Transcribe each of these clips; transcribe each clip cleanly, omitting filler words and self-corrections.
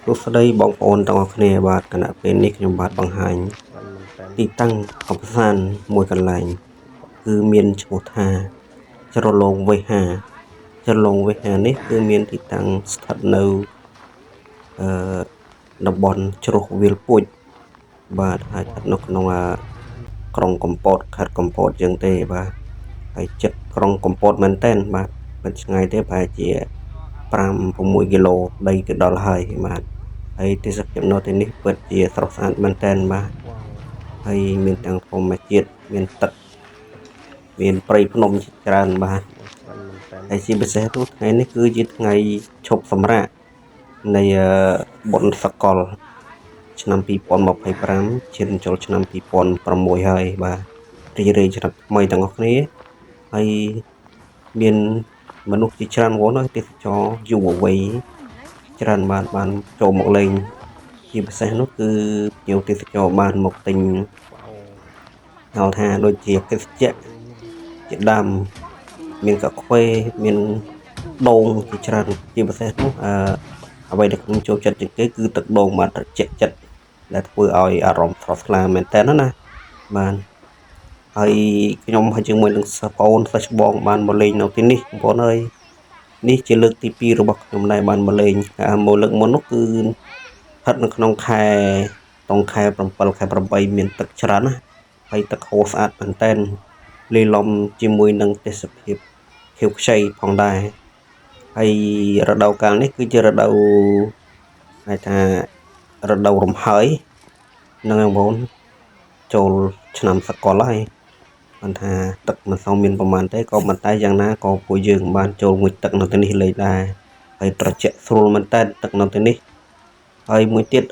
សួស្តីបងប្អូនទាំងអស់គ្នាបាទគណៈពេលនេះខ្ញុំបាទបង្ហាញទីតាំងកំសាន្តមួយកន្លែងគឺមានឈ្មោះថាជ្រលងវេហាជ្រលងវេហានេះគឺមានទីតាំងស្ថិតនៅតំបន់ជ្រោះវាលពួចបាទហើយស្ថិតនៅក្នុងក្រុងកំពតខេត្តកំពតជាងទេបាទហើយចិត្តក្រុងកំពតមែនតែនបាទមិនឆ្ងាយទេប្រហែលជា5-6 គីឡូដីទៅដល់ហើយបាទហើយទេសភាពនៅទីនេះពិតជាស្រស់ស្អាតមែនតែនបាទហើយមានទាំងធម្មជាតិមានទឹកមានព្រៃភ្នំជាច្រើនបាទហើយជាពិសេសនោះថ្ងៃនេះគឺជាថ្ងៃឈប់សម្រាកនៃបុណ្យសកលឆ្នាំ2025ឈានចូលឆ្នាំ2006ហើយបាទរីករាយឆ្នាំថ្មីទាំងអស់គ្នាហើយមានមនុស្សជាច្រើនវល់ទេសចរយុវវ័យច្រើនបានចូលមកលេងជាពិសេសនោះគឺភ្ញៀវទេសចរបានមកទិញហៅថាដូចជាទេសចរជាដើមមានកាខ្វេមានដូងជាច្រើនជាពិសេសនោះអ្វីដែលខ្ញុំចូលចិត្តជាងគេគឺទឹកដូងបាទត្រជាក់ចិត្តដែលធ្វើឲ្យអារម្មណ៍ស្រស់ថ្លាមែនតើណាបាទហើយខ្ញុំហើយជាមួយនឹងសិស្សប្អូនសិស្សច្បងបានមកលេងនៅទីនេះបងប្អូនអើយនេះជាលើកទី2របស់ខ្ញុំដែរបានមកលេងមកលើកមុននោះគឺស្ថិតនៅក្នុងខែខែ7ខែ8មានទឹកច្រើនណាហើយទឹកហូរស្អាតមែនតែនលាយឡំជាមួយនឹងទេសភាពខៀវខ្ចីផងដែរហើយរដូវកាលនេះគឺជារដូវហៅថារដូវរំហើយនឹងបងប្អូនចូលឆ្នាំសកលហើយបានថាទឹកមិនសូវមានប្រមាណទេក៏ប៉ុន្តែយ៉ាងណាក៏ពួកយើងបានចូលងូតទឹកនៅទីនេះលេងដែរហើយត្រជាក់ស្រួលមែនតើទឹកនៅទីនេះហើយមួយទៀត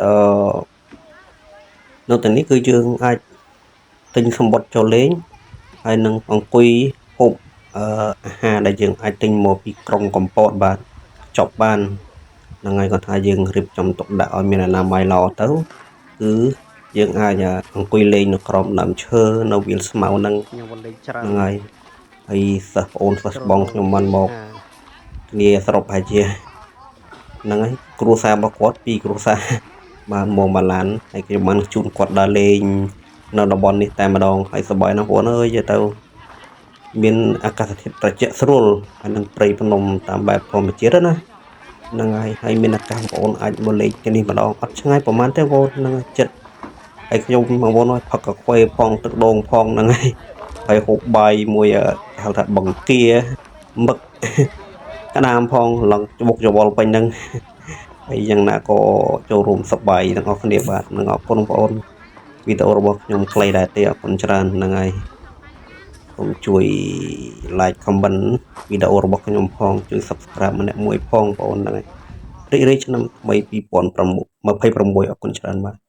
នៅទីនេះគឺយើងអាចទិញសម្បត្តិចូលលេងហើយនឹងអង្គុយហូបអាហារដែលយើងអាចទិញមកពីក្រុងកំពតបាទចប់បានហ្នឹងហើយគាត់ថាយើងរៀបចំទុកដាក់ឲ្យមានអនាម័យល្អទៅគឺយើងអាចអង្គុយលេងនៅក្រោមដើមឈើនៅវាលស្មៅហ្នឹងហើយសិស្សប្អូនសិស្សច្បងខ្ញុំបានមកគ្នាសរុបហើយជាហ្នឹងហើយគ្រួសាររបស់គាត់2គ្រួសារបានមកបាឡានហើយខ្ញុំបានជូនគាត់ដើរលេងនៅតំបន់នេះតែម្ដងហើយសប្បាយណាស់បងអើយទៅមានអាកាសធាតុត្រជាក់ស្រួលហើយនឹងព្រៃភ្នំតាមបែបធម្មជាតិណាហ្នឹងហើយមានអាកាសបងប្អូនអាចមកលេងទីនេះម្ដងអត់ឆ្ងាយប្រហែលទេបងប្អូនហ្នឹងចិត្តហើយខ្ញុំបងប្អូនឲ្យផឹកកាហ្វេផងទឹកដូងផងហ្នឹងហើយហូបបាយមួយហៅថាបង្គាមឹកក្តាមផងឡងច្បុកច្បល់ពេញហ្នឹងហើយយ៉ាងណាក៏ចូលរួមសប្បាយទាំងអស់គ្នាបាទនឹងអរគុណបងប្អូនវីដេអូរបស់ខ្ញុំខ្លីដែរទេអរគុណច្រើនហ្នឹងហើយសូមជួយ like comment វីដេអូរបស់ខ្ញុំផងជួយ subscribe ម្នាក់មួយផងបងប្អូនហ្នឹងហើយរីករាយឆ្នាំថ្មី2026អរគុណច្រើនបាទ